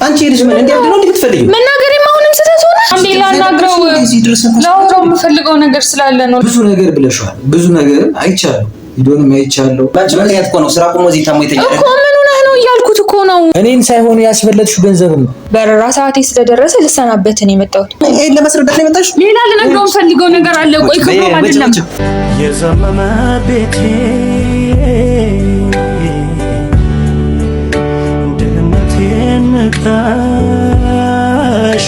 አንቺ ልጅ ምን እንዲያውድ ነው እንድትፈልጊው መናገሬ ማሁንም ስተቶና አንዴ ላናግረው ነው የምፈልገው ነገር ስላለ ነው። ብዙ ነገር ብለሽዋል። ብዙ ነገር አይቻለሁ። ቪዲዮንም አይቻለሁ። ባንቺ ምክንያት እኮ ነው ስራ ቆሞ እዚህ ታሞ የተኛው እኮ ምን ሆነህ ነው እያልኩት እኮ ነው። እኔን ሳይሆን ያስበለጥሽው ገንዘብ ነው። በረራ ሰዓቴ ስለደረሰ ልሰናበት ነው የመጣሁት። ይሄን ለማስረዳት ነው የመጣሽው? ሌላ ልነግረው ፈልገው ነገር አለ። ቆይ ከሆነ አይደለም የዘመመ ቤቴ ድህነቴን ካሽ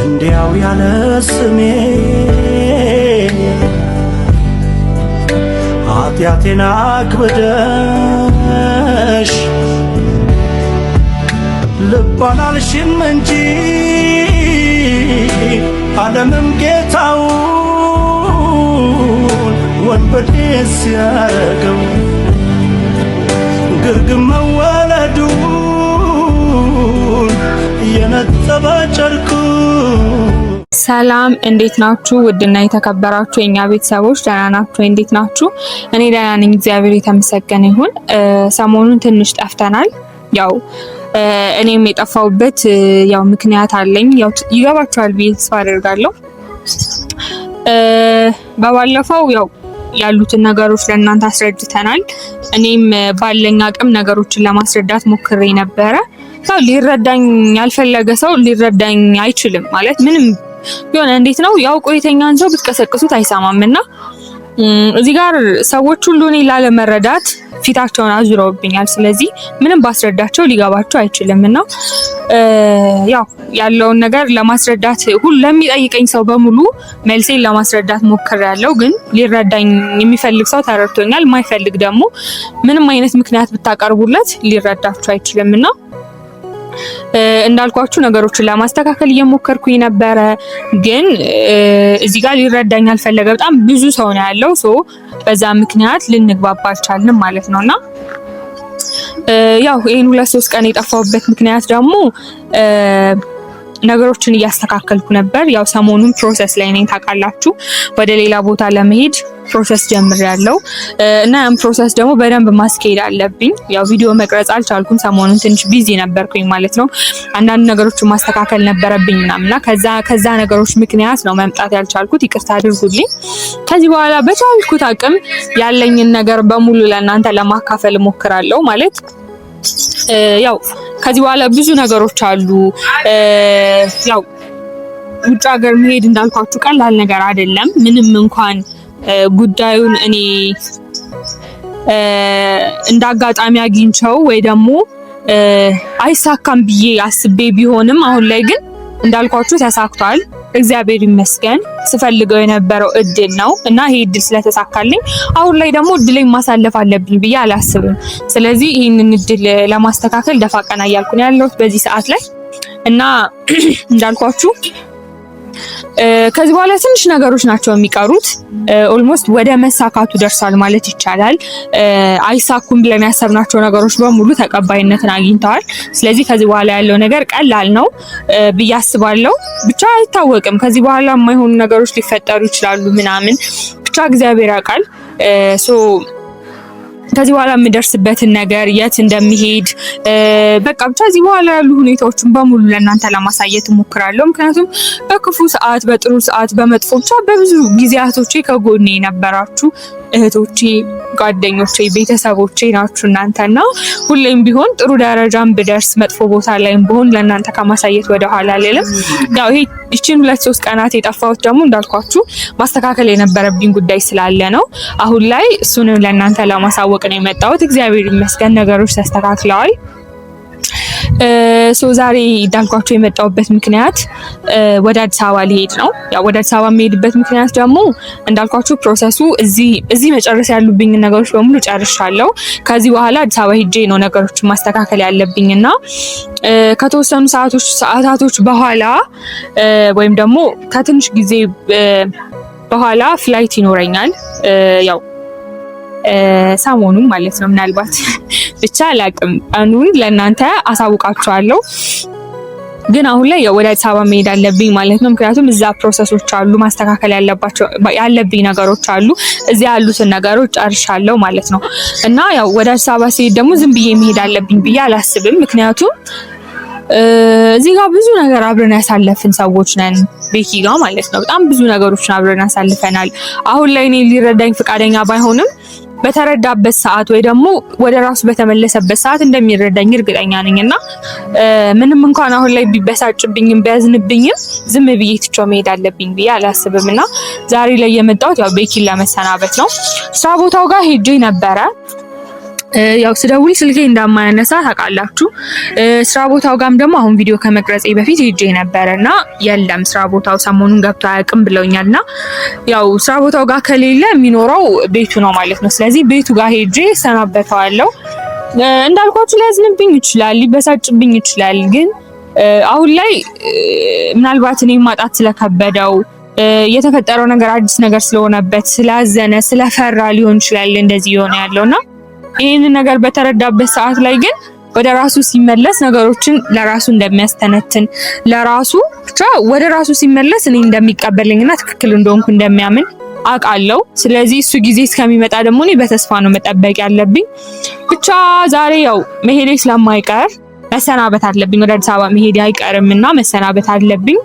እንዲያው ያለ ስሜ ኃጢአቴን አክብደሽ ልባን አልሽም እንጂ ዓለምም ጌታውን ወንበዴ ሲያረገው ግርግም መወለዱን የነጠበ ጨርቁ። ሰላም እንዴት ናችሁ? ውድና የተከበራችሁ የኛ ቤተሰቦች ደህና ናችሁ? እንዴት ናችሁ? እኔ ደህና ነኝ፣ እግዚአብሔር የተመሰገነ ይሁን። ሰሞኑን ትንሽ ጠፍተናል። ያው እኔም የጠፋሁበት ያው ምክንያት አለኝ። ያው ይገባችኋል ብዬ ተስፋ አደርጋለሁ። በባለፈው ያው ያሉትን ነገሮች ለእናንተ አስረድተናል። እኔም ባለኝ አቅም ነገሮችን ለማስረዳት ሞክሬ ነበረ። ያው ሊረዳኝ ያልፈለገ ሰው ሊረዳኝ አይችልም ማለት ምንም ቢሆን እንዴት ነው ያው ቆይተኛን ሰው ብትቀሰቅሱት አይሰማምና እዚህ ጋር ሰዎች ሁሉ እኔ ላለመረዳት ፊታቸውን አዙረውብኛል። ስለዚህ ምንም ባስረዳቸው ሊገባቸው አይችልምና ያው ያለውን ነገር ለማስረዳት ሁሉ ለሚጠይቀኝ ሰው በሙሉ መልሴን ለማስረዳት ሞክሬያለሁ። ግን ሊረዳኝ የሚፈልግ ሰው ተረድቶኛል። የማይፈልግ ደግሞ ምንም አይነት ምክንያት ብታቀርቡለት ሊረዳችሁ አይችልምና እንዳልኳችሁ ነገሮችን ለማስተካከል እየሞከርኩኝ ነበረ። ግን እዚህ ጋር ሊረዳኝ አልፈለገ በጣም ብዙ ሰው ነው ያለው። በዛ ምክንያት ልንግባባ አልቻልንም ማለት ነውና ያው ይሄን 2-3 ቀን የጠፋሁበት ምክንያት ደግሞ ነገሮችን እያስተካከልኩ ነበር። ያው ሰሞኑን ፕሮሰስ ላይ ነኝ ታውቃላችሁ። ወደ ሌላ ቦታ ለመሄድ ፕሮሰስ ጀምሬያለሁ እና ያን ፕሮሰስ ደግሞ በደንብ ማስኬድ አለብኝ። ያው ቪዲዮ መቅረጽ አልቻልኩም። ሰሞኑን ትንሽ ቢዚ ነበርኩኝ ማለት ነው። አንዳንድ ነገሮችን ማስተካከል ነበረብኝ ምናምንና ከዛ ነገሮች ምክንያት ነው መምጣት ያልቻልኩት። ይቅርታ አድርጉልኝ። ከዚህ በኋላ በቻልኩት አቅም ያለኝን ነገር በሙሉ ለእናንተ ለማካፈል እሞክራለሁ ማለት ያው ከዚህ በኋላ ብዙ ነገሮች አሉ። ያው ውጭ ሀገር መሄድ እንዳልኳችሁ ቀላል ነገር አይደለም። ምንም እንኳን ጉዳዩን እኔ እንዳጋጣሚ አግኝቸው ወይ ደግሞ አይሳካም ብዬ አስቤ ቢሆንም አሁን ላይ ግን እንዳልኳችሁ ተሳክቷል። እግዚአብሔር ይመስገን። ስፈልገው የነበረው እድል ነው እና ይሄ እድል ስለተሳካልኝ አሁን ላይ ደግሞ እድሌን ማሳለፍ አለብኝ ብዬ አላስብም። ስለዚህ ይሄንን እድል ለማስተካከል ደፋ ቀና እያልኩ ነው ያለሁት በዚህ ሰዓት ላይ እና እንዳልኳችሁ ከዚህ በኋላ ትንሽ ነገሮች ናቸው የሚቀሩት። ኦልሞስት ወደ መሳካቱ ደርሷል ማለት ይቻላል። አይሳኩም ብለን ያሰብናቸው ነገሮች በሙሉ ተቀባይነትን አግኝተዋል። ስለዚህ ከዚህ በኋላ ያለው ነገር ቀላል ነው ብዬ አስባለሁ። ብቻ አይታወቅም፣ ከዚህ በኋላ የማይሆኑ ነገሮች ሊፈጠሩ ይችላሉ ምናምን፣ ብቻ እግዚአብሔር ያውቃል። ከዚህ በኋላ የምደርስበትን ነገር የት እንደሚሄድ በቃ ብቻ ከዚህ በኋላ ያሉ ሁኔታዎችን በሙሉ ለእናንተ ለማሳየት እሞክራለሁ። ምክንያቱም በክፉ ሰዓት፣ በጥሩ ሰዓት፣ በመጥፎ ብቻ በብዙ ጊዜያቶቼ ከጎኔ የነበራችሁ እህቶቼ፣ ጓደኞቼ፣ ቤተሰቦቼ ናችሁ እናንተና ሁሌም ቢሆን ጥሩ ደረጃም ብደርስ መጥፎ ቦታ ላይም ብሆን ለእናንተ ከማሳየት ወደ ኋላ አልልም። ያው ይህችን 2-3 ቀናት የጠፋሁት ደግሞ እንዳልኳችሁ ማስተካከል የነበረብኝ ጉዳይ ስላለ ነው። አሁን ላይ እሱንም ለእናንተ ለማሳወቅ ነው የመጣሁት። እግዚአብሔር ይመስገን ነገሮች ተስተካክለዋል። ዛሬ እንዳልኳችሁ የመጣሁበት ምክንያት ወደ አዲስ አበባ ሊሄድ ነው። ያው ወደ አዲስ አበባ የሚሄድበት ምክንያት ደግሞ እንዳልኳችሁ ፕሮሰሱ እዚህ መጨረስ ያሉብኝ ነገሮች በሙሉ ጨርሻለሁ። ከዚህ በኋላ አዲስ አበባ ሄጄ ነው ነገሮችን ማስተካከል ያለብኝና ከተወሰኑ ሰዓታቶች በኋላ ወይም ደግሞ ከትንሽ ጊዜ በኋላ ፍላይት ይኖረኛል። ያው ሰሞኑን ማለት ነው ምናልባት ብቻ አላቅም ቀኑን ለእናንተ አሳውቃችኋለሁ። ግን አሁን ላይ ወደ አዲስ አበባ መሄድ አለብኝ ማለት ነው። ምክንያቱም እዛ ፕሮሰሶች አሉ፣ ማስተካከል ያለብኝ ነገሮች አሉ። እዚያ ያሉትን ነገሮች ጨርሻለሁ ማለት ነው። እና ያው ወደ አዲስ አበባ ሲሄድ ደግሞ ዝም ብዬ መሄድ አለብኝ ብዬ አላስብም። ምክንያቱም እዚህ ጋር ብዙ ነገር አብረን ያሳለፍን ሰዎች ነን፣ ቤኪ ጋር ማለት ነው። በጣም ብዙ ነገሮችን አብረን ያሳልፈናል። አሁን ላይ እኔ ሊረዳኝ ፈቃደኛ ባይሆንም በተረዳበት ሰዓት ወይ ደግሞ ወደ ራሱ በተመለሰበት ሰዓት እንደሚረዳኝ እርግጠኛ ነኝና ምንም እንኳን አሁን ላይ ቢበሳጭብኝም ቢያዝንብኝም ዝም ብዬ ትቼው መሄድ አለብኝ ብዬ አላስብምና ዛሬ ላይ የመጣሁት ያው ቤኪን ለመሰናበት ነው። ስራ ቦታው ጋር ሄጄ ነበረ። ያው ስደውል ስልኬ እንደማያነሳ ታውቃላችሁ። ስራ ቦታው ጋርም ደግሞ አሁን ቪዲዮ ከመቅረጼ በፊት ሄጄ ነበርና የለም ስራ ቦታው ሰሞኑን ገብቶ አያውቅም ብለውኛልና ያው ስራ ቦታው ጋር ከሌለ የሚኖረው ቤቱ ነው ማለት ነው። ስለዚህ ቤቱ ጋር ሄጄ ሰናበተዋለሁ። እንዳልኳችሁ ሊያዝንብኝ ይችላል፣ ሊበሳጭብኝ ይችላል። ግን አሁን ላይ ምናልባት እኔ ማጣት ስለከበደው የተፈጠረው ነገር አዲስ ነገር ስለሆነበት ስላዘነ ስለፈራ ሊሆን ይችላል እንደዚህ የሆነ ያለውና ይህንን ነገር በተረዳበት ሰዓት ላይ ግን ወደ ራሱ ሲመለስ ነገሮችን ለራሱ እንደሚያስተነትን ለራሱ ብቻ ወደ ራሱ ሲመለስ እኔ እንደሚቀበለኝና ትክክል እንደሆንኩ እንደሚያምን አውቃለሁ። ስለዚህ እሱ ጊዜ እስከሚመጣ ደግሞ እኔ በተስፋ ነው መጠበቅ ያለብኝ። ብቻ ዛሬ ያው መሄዴ ስለማይቀር መሰናበት አለብኝ። ወደ አዲስ አበባ መሄዴ አይቀርምና መሰናበት አለብኝ።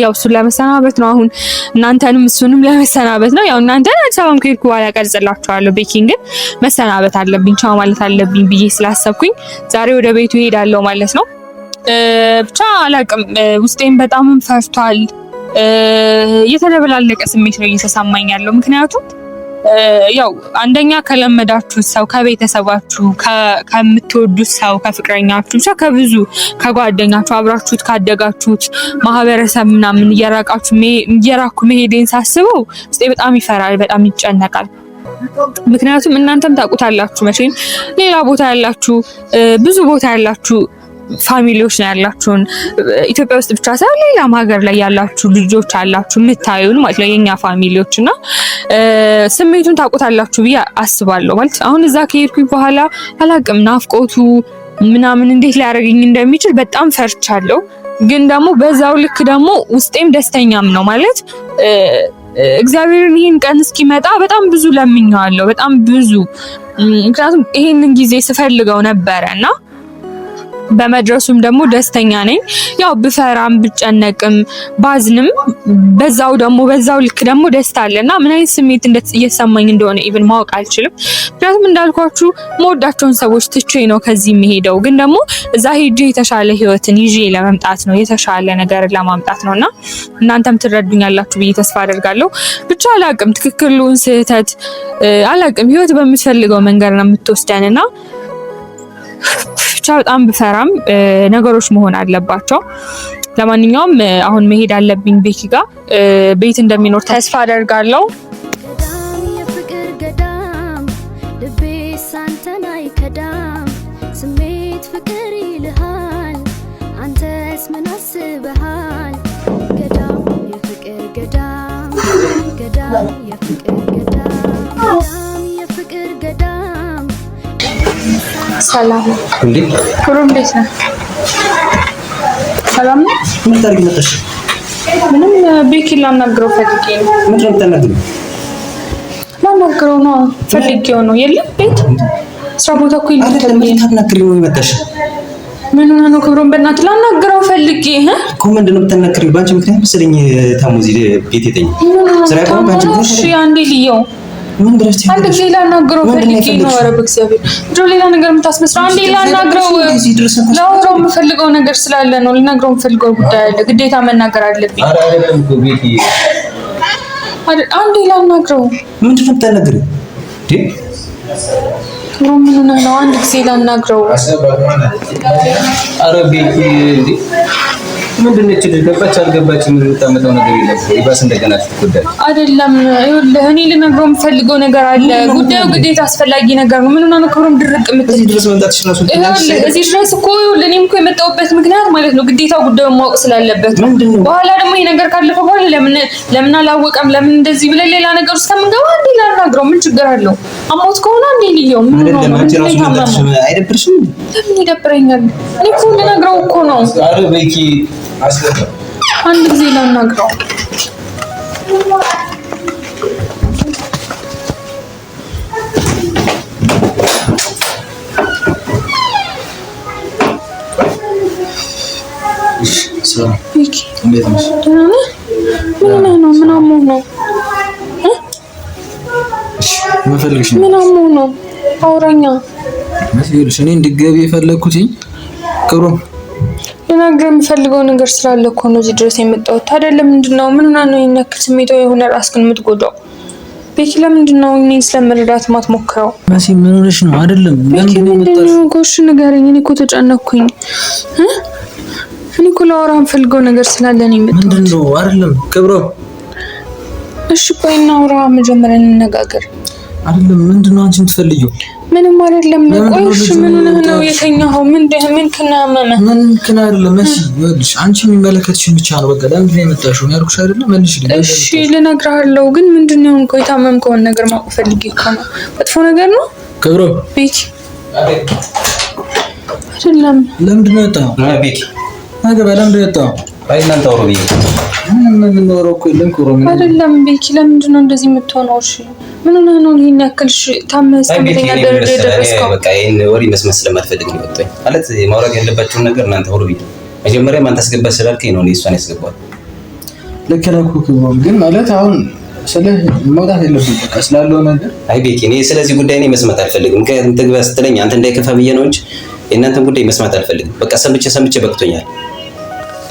ያው እሱን ለመሰናበት ነው አሁን እናንተንም እሱንም ለመሰናበት ነው። ያው እናንተን አዲስ አበባም ከሄድኩ በኋላ ቀርጽላችኋለሁ። ቤኪን ግን መሰናበት አለብኝ፣ ቻው ማለት አለብኝ ብዬ ስላሰብኩኝ ዛሬ ወደ ቤቱ ሄዳለሁ ማለት ነው። ብቻ አላቅም፣ ውስጤም በጣም ፈርቷል። የተደበላለቀ ስሜት ነው እየተሰማኝ ያለው። ምክንያቱም ያው አንደኛ ከለመዳችሁት ሰው ከቤተሰባችሁ ከምትወዱት ሰው ከፍቅረኛችሁ ብቻ ከብዙ ከጓደኛችሁ አብራችሁት ካደጋችሁት ማህበረሰብ ምናምን እየራኩ መሄዴን ሳስበው ውስጤ በጣም ይፈራል፣ በጣም ይጨነቃል። ምክንያቱም እናንተም ታውቁታላችሁ መቼም ሌላ ቦታ ያላችሁ ብዙ ቦታ ያላችሁ ፋሚሊዎች ነው ያላችሁን። ኢትዮጵያ ውስጥ ብቻ ሳይሆን ሌላም ሀገር ላይ ያላችሁ ልጆች አላችሁ የምታዩን ማለት ነው የኛ ፋሚሊዎች እና ስሜቱን ታውቁታላችሁ ብዬ አስባለሁ። ማለት አሁን እዛ ከሄድኩኝ በኋላ አላቅም ናፍቆቱ ምናምን እንዴት ሊያደርገኝ እንደሚችል በጣም ፈርቻለሁ። ግን ደግሞ በዛው ልክ ደግሞ ውስጤም ደስተኛም ነው ማለት እግዚአብሔርን ይሄን ቀን እስኪመጣ በጣም ብዙ ለምኜዋለሁ፣ በጣም ብዙ። ምክንያቱም ይሄንን ጊዜ ስፈልገው ነበረና በመድረሱም ደግሞ ደስተኛ ነኝ። ያው ብፈራም ብጨነቅም ባዝንም በዛው ልክ ደግሞ ደስታ አለና ምን አይነት ስሜት እየተሰማኝ እንደሆነ ኢቭን ማወቅ አልችልም። ምክንያቱም እንዳልኳችሁ መወዳቸውን ሰዎች ትቼ ነው ከዚህ የሚሄደው። ግን ደግሞ እዛ ሄጄ የተሻለ ህይወትን ይዤ ለመምጣት ነው፣ የተሻለ ነገር ለማምጣት ነውና እናንተም ትረዱኛላችሁ ብዬ ተስፋ አደርጋለሁ። ብቻ አላቅም ትክክሉን ስህተት አላቅም። ህይወት በምትፈልገው መንገድ ነው የምትወስደንና ብቻ በጣም ብፈራም ነገሮች መሆን አለባቸው። ለማንኛውም አሁን መሄድ አለብኝ ቤኪ ጋር። ቤት እንደሚኖር ተስፋ አደርጋለሁ። የፍቅር ገዳም ልቤ ሳንተን አይከዳም። ስሜት ፍቅር ይልሃል አንተስ ምን አስበሃል? ገዳም የፍቅር ገዳም ገዳም የፍቅር ገዳም የፍቅር ገዳም። ሰላም እንዴ ሁሉም እንዴት ነው? ሰላም ነው። ምን ታርጊ መጣሽ? ምንም ቤኪን ላናግረው ፈልጌ ነው። ምን ልታናግሪው? ላናግረው ነው ፈልጌው ነው። የለም ቤት ስራ ቦታ እኮ ይልከል። ምን ታናግሪው ነው የመጣሽ? ምን ሆነ ነው? ክብሮን በእናትህ ላናግረው ፈልጌ እኮ። ምንድን ነው የምታናግሪው? ባንቺ ምክንያት መሰለኝ ታሙዚ ቤት የተኛ ስራ ያቆም ባንቺ ምክንያት። እሺ አንዴ ልየው ምን ድረስ አንድ ጊዜ ላናግረው ፈልጌ ነው። ኧረ በእግዚአብሔር እንደው ሌላ ነገር የምታስመስለው አንዴ ላናግረው። ላውራው የምፈልገው ነገር ስላለ ነው። ልነግረው የምፈልገው ጉዳይ አለ፣ ግዴታ መናገር አለብኝ። ኧረ አይደለም እኮ ቤቲ አንዴ ላናግረው። ምንድን ነው የምታናግሪው? ምን ነው? አንድ ጊዜ ላናግረው። ኧረ ቤቲ ምንድን ነች ገባች አልገባችም ምን ልታመጣው ነገር የለም። ይባስ እንደገና ትጎዳል አይደለም። ይኸውልህ እኔ ልነግረው የምፈልገው ነገር አለ። ጉዳዩ ግዴታ አስፈላጊ ነገር ነው። ምን ሆነ ነው ክብሩም ድርቅ የምትል እዚህ ድረስ መምጣት ይችላል። ይኸውልህ እዚህ ድረስ እኮ ይኸውልህ እኔም እኮ የመጣሁበት ምክንያት ማለት ነው ግዴታው ጉዳዩን ማወቅ ስላለበት ነው። በኋላ ደግሞ ይሄ ነገር ካለፈ በኋላ ለምን አላወቀም ለምን እንደዚህ ብለን ሌላ ነገር ውስጥ ከምንገባ እንዴ ላናግረው ምን ችግር አለው? አሞት ከሆነ እንዴ ልየው ምን ነው አይደብርሽም? ለምን ይደብረኛል? እኔ እኮ ልነግረው እኮ ነው። ኧረ በቂ አስገባ አንድ ጊዜ ላናግረው። ሰላም ሚኪ እንዴት ነሽ? ምን አሞህ ነው? ምን ፈልግሽ ነው? ምን አሞህ ነው? አውራኛ መስሎሽ እኔ እንድትገቢ የፈለኩትኝ ክብሩ ልነግርህ የምፈልገው ነገር ስላለ እኮ ነው እዚህ ድረስ የመጣሁት። ታዲያ ለምንድን ነው ምን ሆነህ ነው ይሄን ያክል ስሜታዊ የሆነ ራስህን የምትጎዳው? ቤኪ ለምንድን ነው እኔን ስለመረዳት ማትሞክረው? መሲ ምን ሆነሽ ነው? አይደለም ለምንድን ነው የመጣሽው? ጎሽ ንገረኝ። እኔ እኮ ተጨነኩኝ። እኔ እኮ ላወራህ የምፈልገው ነገር ስላለ ነው የመጣሁት። ምንድን ነው? አይደለም ክብሩ እሺ ቆይ እናውራ፣ መጀመሪያ እንነጋገር። አይደለም ምንድን ነው አንቺ የምትፈልጊው? ምንም አይደለም። ቆይ እሺ ምን ሆነህ ነው የተኛኸው? ምን ከናመመህ? ምን ከና አይደለም መሲ፣ ይኸውልሽ አንቺ የሚመለከትሽን ብቻ ነው። በቃ ለምንድን ነው የመጣሽው? ያልኩሽ አይደለም መልሽልኝ። እሺ ልነግርሃለሁ፣ ግን ምንድን ነው ቆይ የታመምከውን ነገር ማወቅ ፈልጌ እኮ ነው። መጥፎ ነገር ነው ክብሩ? ቤኪ አይደለም። ለምንድን ነው የወጣኸው? ቤኪ አገባ ለምንድን ነው የወጣኸው? አይ እናንተ አውሩ ብዬ ምን ነው እኮ የለም ክብሩ ምን አይደለም። ቤኪ ለምንድን ነው እንደዚህ የምትሆነው? እሺ ምን ሆነህ ነው ይሄን ያክል ታመህ ከመተኛ ደረጃ የደረስከው? በቃ ይሄን ወሬ መስማት ስለማትፈልግ ነው የወጣኝ ማለት ማውራት ያለባችሁን ነገር እናንተ አውሩ ብዬ መጀመሪያ ማን ታስገባ ስላልከኝ ነው እኔ እሷን ያስገባል። ልክ ነህ እኮ ክብሩ፣ ግን ማለት አሁን ስለ መውጣት የለብኝም በቃ ስላለው ነገር። አይ ቤኪ እኔ ስለዚህ ጉዳይ እኔ መስማት አልፈልግም። ምክንያቱም ትግባ ስትለኝ አንተ እንዳይከፋ ብዬ ነው እንጂ የእናንተን ጉዳይ መስማት አልፈልግም። በቃ ሰምቼ በቅቶኛል።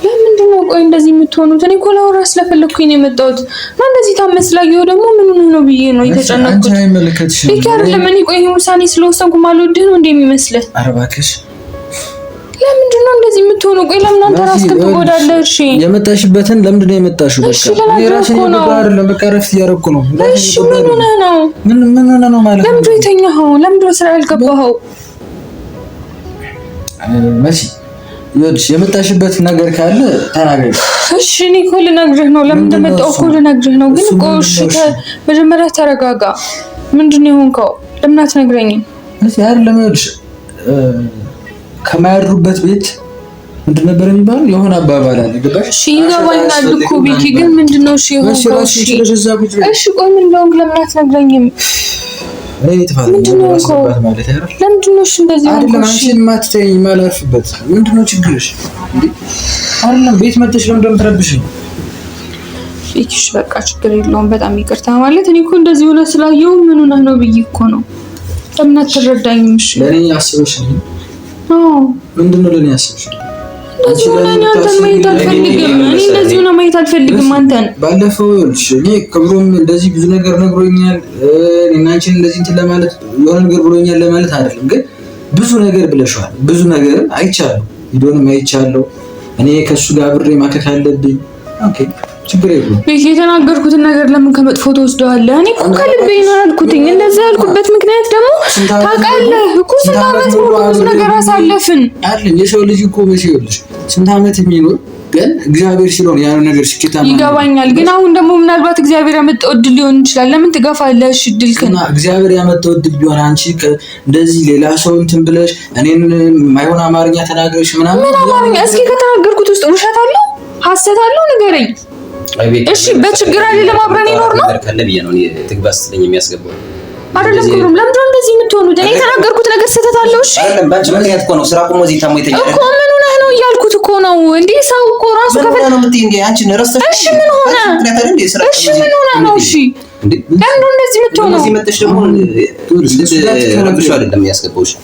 ለምንድን ነው ቆይ እንደዚህ የምትሆኑት? እኔ እኮ ላወራ ስለፈለኩኝ ነው የመጣሁት። እና እንደዚህ ታመህ ስላየሁ ደግሞ ምን ሆነህ ነው ብዬ ነው የተጨነቅኩት። አንቺ አይመለከትሽም። ቤኪ አይደለም እኔ ቆይ ይሄ ውሳኔ ስለወሰንኩ ማልወድህ ነው እንደሚመስልህ? ኧረ እባክሽ ለምንድን ነው እንደዚህ የምትሆነው? ቆይ ለምን አንተ ራስህን ትጎዳለህ? እሺ የመጣሽበትን ለምንድን ነው የመጣሽው? በቃ የራስሽን ጉዳይ አይደለም። በቃ ረፍት እያደረኩ ነው። እሺ ምን ሆነህ ነው? ምን ሆነህ ነው ማለት ነው? ለምንድን ነው የተኛኸው? ለምንድን ነው ስራ ያልገባኸው? መሲ ይኸውልሽ የመጣሽበት ነገር ካለ ተናገሪ። እሺ እኔ እኮ ልነግርህ ነው። ለምን እንደመጣሁ እኮ ልነግርህ ነው። ግን እኮ እሺ መጀመሪያ ተረጋጋ። ምንድን ነው የሆንከው? ለምን አትነግረኝም? መሲ አይደለም ይኸውልሽ ከማያድሩበት ቤት ምንድን ነበር የሚባለው? የሆነ አባባል አለ ገባሽ? እሺ ይገባኛል እኮ ቤኪ፣ ግን ምንድን ነው እሺ የሆንከው? እሺ ቆይ ምን እንደሆንክ ለምን አትነግረኝም? እኔ ጥፋት ነው ማለት አይደል? ለምንድን ነው እሺ እንደዚህ ሆንኩ? አይደለም አንቺን ማትተይኝ ማላርፍበት ምንድን ነው ችግርሽ? አይደለም ቤት መጥተሽ ለምን እንደምትረብሽኝ? ቤኪሽ በቃ ችግር የለውም በጣም ይቅርታ። ማለት እኔ እኮ እንደዚህ ሆነ ስላየሁ ምን ሆነህ ነው ብዬ እኮ ነው። ለምን አትረዳኝም? እሺ ለኔ አስበሽ ነው? አዎ ምንድን ነው ለኔ አስበሽ? እንደዚህ ሆነ አንተን ማየት አልፈልግም። እኔ እንደዚህ ሆነ ማየት አልፈልግም አንተን። ባለፈው ይኸውልሽ እኔ ክብሩም እንደዚህ ብዙ ነገር ነግሮኛል። እኔና አንቺን እንደዚህ እንትን ለማለት የሆነ ነገር ብሎኛል ለማለት አይደለም፣ ግን ብዙ ነገር ብለሽዋል። ብዙ ነገር አይቻለሁ፣ ቪዲዮንም አይቻለሁ። እኔ ከሱ ጋር አብሬ ማከክ አለብኝ። ኦኬ ችግር የለውም። ቤኪ የተናገርኩትን ነገር ለምን ከመጥፎ ትወስደዋለህ? እኔ እኮ ከልቤ ነው ያልኩትኝ። እንደዛ ያልኩበት ምክንያት ደግሞ ታውቃለህ እኮ ስንት ዓመት ሙሉ ብዙ ነገር አሳለፍን አይደል? የሰው ልጅ እኮ መቼ ይኸውልሽ ስንት ዓመት የሚኖር ግን እግዚአብሔር ሲሆን ያን ነገር ስኬታማ ይገባኛል። ግን አሁን ደግሞ ምናልባት እግዚአብሔር ያመጣው እድል ሊሆን ይችላል። ለምን ትገፋለህ? እሺ እድልክና እግዚአብሔር ያመጣው እድል ቢሆን አንቺ እንደዚህ ሌላ ሰው እንትን ብለሽ እኔን ማይሆን አማርኛ ተናግረሽ ምናምን ምን አማርኛ? እስኪ ከተናገርኩት ውስጥ ውሸት አለው ሐሰት አለው ንገረኝ። እሺ በችግር አይደለም አብረን ይኖር ነው ካለ ብዬ ነው እኔ ትግባ ስትለኝ የሚያስገባው አይደለም። ክብሩም ለምንድን ነው እንደዚህ የምትሆኑት? እኔ የተናገርኩት ነገር ስህተት አለው። እሺ አይደለም ባንቺ ምክንያት እኮ ነው ስራ ቆሞ እዚህ ታሞ የተኛለ እኮ ምን ሆነህ ነው እያልኩት እኮ ነው እንዴ። ሰው እኮ ራሱ ከፈለ ነው እንዴ እንዴ አንቺ ነረስተሽ? እሺ ምን ሆነ? እሺ ምን ሆነ ነው? እሺ ለምን ነው እንደዚህ የምትሆነው? እዚህ መጥተሽ ደግሞ ረብሽ አይደለም የሚያስገባው። እሺ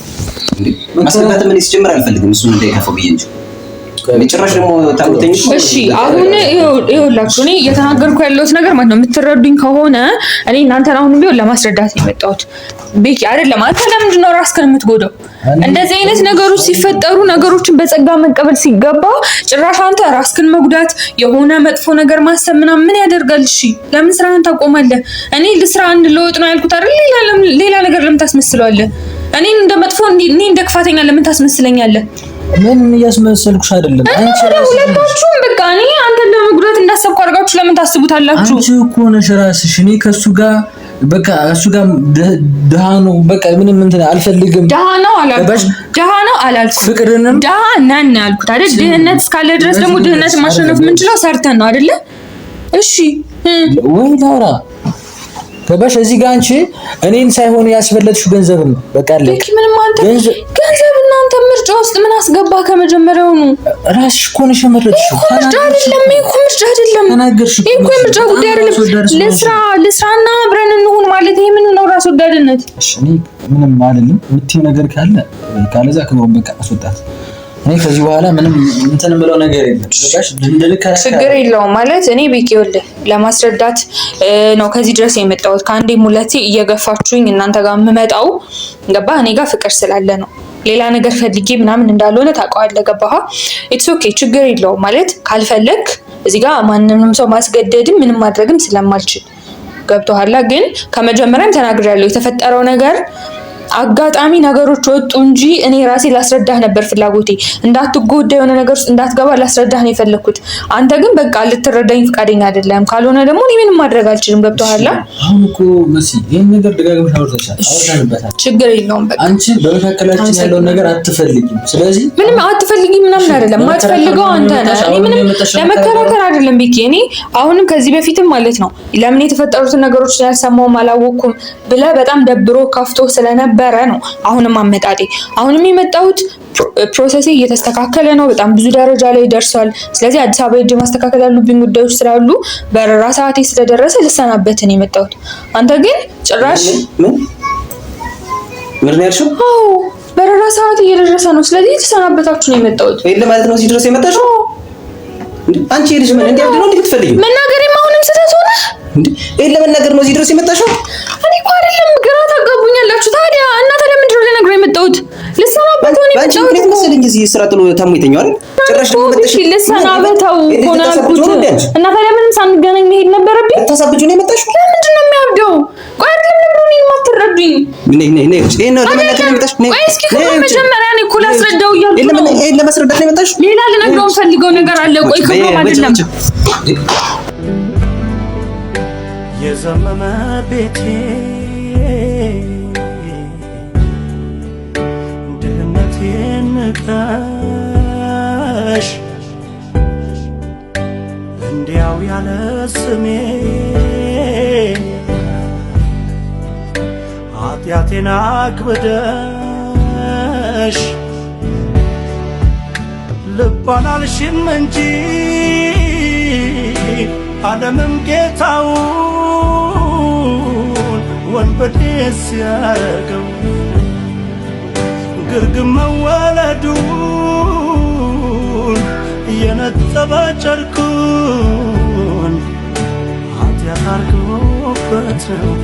እንዴ ማስገባት ምን ሲጀምር አልፈልግም እሱን እንዳይከፋው ብዬ እንጂ ለጭራሽ ደግሞ ታውተኝ። እሺ አሁን ይኸውላችሁ እኔ እየተናገርኩ ያለሁት ነገር ማለት ነው የምትረዱኝ ከሆነ እኔ እናንተን አሁን ቢሆን ለማስረዳት ነው የመጣሁት። ቤኪ አይደለም አንተ ለምንድን ነው ራስህን የምትጎዳው? እንደዚህ አይነት ነገሮች ሲፈጠሩ ነገሮችን በጸጋ መቀበል ሲገባ ጭራሽ አንተ ራስክን መጉዳት የሆነ መጥፎ ነገር ማሰብ ምናምን ምን ያደርጋል? እሺ ለምን ስራህን ታቆማለህ? እኔ ለስራ እንለወጥ ነው ያልኩት አይደል? ሌላ ነገር ለምን ታስመስለዋለህ? እኔ እንደ መጥፎ እኔ እንደ ክፋተኛ ለምን ታስመስለኛለህ? ምን እያስመሰልኩሽ አይደለም። አንቺ ሁለታችሁም በቃ እኔ አንተን ለመጉዳት እንዳሰብኩ አድርጋችሁ ለምን ታስቡታላችሁ? አንቺ እኮ ነሽ ራስሽ። እኔ ከሱ ጋር በቃ እሱ ጋር ደሃ ነው በቃ ምንም እንትን አልፈልግም። ደሃ ነው አላልኩም። ፍቅርንም ደሃ ነን ያልኩት አይደል? ድህነት እስካለ ድረስ ደግሞ ድህነት ማሸነፍ የምንችለው ሰርተን ነው አይደለ? እሺ ወይ ላውራ ገባሽ? እዚህ ጋር አንቺ እኔን ሳይሆን ያስፈለጥሽው ገንዘብ ነው በቃ አለ። ምንም አንተ ገንዘብ እናንተ ምርጫ ውስጥ ምን አስገባ? ከመጀመሪያው ነው ራስሽ እኮ ነሽ የመረጥሽው። ምርጫ አይደለም እኮ ምርጫ አይደለም። ተናገርሽ እኮ ምርጫ ጉዳይ አይደለም። ለስራና አብረን እንሁን ማለት ይሄ ምን ነው? ራስ ወዳድነት። እሺ እኔ ምንም አይደለም የምትይው ነገር ካለዛ ከሆነ በቃ አስወጣት። እኔ ከዚህ በኋላ ምንም እንትን የምለው ነገር የለም። በቃሽ ችግር የለውም ማለት እኔ ቢቂውልህ ለማስረዳት ነው ከዚህ ድረስ የመጣሁት። ከአንዴም ሁለቴ እየገፋችሁኝ እናንተ ጋር የምመጣው ገባ? እኔ ጋር ፍቅር ስላለ ነው። ሌላ ነገር ፈልጌ ምናምን እንዳልሆነ ታውቀዋለህ። ገባህ? ኢትስ ኦኬ ችግር የለውም ማለት ካልፈለግ እዚህ ጋር ማንንም ሰው ማስገደድም ምንም ማድረግም ስለማልችል ገብቶሃል። ግን ከመጀመሪያም ተናግሬያለሁ። የተፈጠረው ነገር አጋጣሚ ነገሮች ወጡ እንጂ እኔ ራሴ ላስረዳህ ነበር ፍላጎቴ። እንዳትጎዳ የሆነ ነገር ውስጥ እንዳትገባ ላስረዳህ ነው የፈለኩት። አንተ ግን በቃ ልትረዳኝ ፈቃደኛ አይደለም። ካልሆነ ደግሞ እኔ ምንም ማድረግ አልችልም። ገብቶሃል? አሁን እኮ መሲ ይሄን ነገር ደጋግመሽ አውርተሻል። ችግር የለውም በቃ አንቺ በመካከላችን ያለውን ነገር አትፈልጊም። ስለዚህ ምንም አትፈልጊም ምናምን አይደለም። ማትፈልገው አንተ ነህ። እኔ ምንም ለመከራከር አይደለም ቢቂ። እኔ አሁንም ከዚህ በፊትም ማለት ነው ለምን የተፈጠሩትን ነገሮች ያልሰማውም አላወኩም ብለህ በጣም ደብሮ ከፍቶ ስለነበረ ነው አሁንም አመጣጤ። አሁንም የመጣሁት ፕሮሰሴ እየተስተካከለ ነው። በጣም ብዙ ደረጃ ላይ ደርሷል። ስለዚህ አዲስ አበባ ሄጄ ማስተካከል ያሉብኝ ጉዳዮች ስላሉ በረራ ሰዓቴ ስለደረሰ ልሰናበት ነው የመጣሁት። አንተ ግን ጭራሽ ምን ያልሽው? አዎ በረራ ሰዓቴ እየደረሰ ነው። ስለዚህ ልሰናበታችሁ ነው የመጣሁት። ወይ ለማለት ነው እዚህ ድረስ የመጣሽው? አንቺ ልጅ ምን እንዴ ነው እንድትፈልጊው? መናገሬም አሁንም ስህተት ሆነ እንዴ? ይሄን ለመናገር ነው እዚህ ድረስ የመጣሽው? እኔ እኮ አይደለም ግራ ታጋቡኛላችሁ። ታዲያ እናንተ ለምንድን ነው ልነግረው የመጣሁት? ልሰናበተው ነው ባንቺ ምክንያት መሰለኝ እዚህ ስራ ጥሎ ታሞ የተኛው አይደል? ጭራሽ ደግሞ መጥተሽ ልሰናበተው ሆነ አልኩት። እና ታዲያ ምንም ሳንገናኝ መሄድ ነበረብኝ? ልታሳብጁ ነው የመጣሽው? ለምንድን ነው የሚያብደው? ቆይ አይደለም ነው እኔን የማትረዱኝ? ነይ ይሄን ነው ለመናገር ነው የመጣሽው? ቆይ እስኪ መጀመሪያ እኔ እኮ ላስረዳው እያልኩ ነው። ይሄን ለማስረዳት ነው የመጣሽው? ሌላ ልነግረው ፈልገው ነገር አለ። ቆይ ከሆነ አይደለም የዘመመ ቤቴ ድህነቴን ንቀሽ እንዲያው ያለ ስሜ ኃጢአቴን አክብደሽ ልባን አልሽም እንጂ ዓለምም ጌታውን ወንበዴ ሲያረገው ግርግም መወለዱን የነጠበ ጨርቁን ኃጢአት አርግቦበት ነው።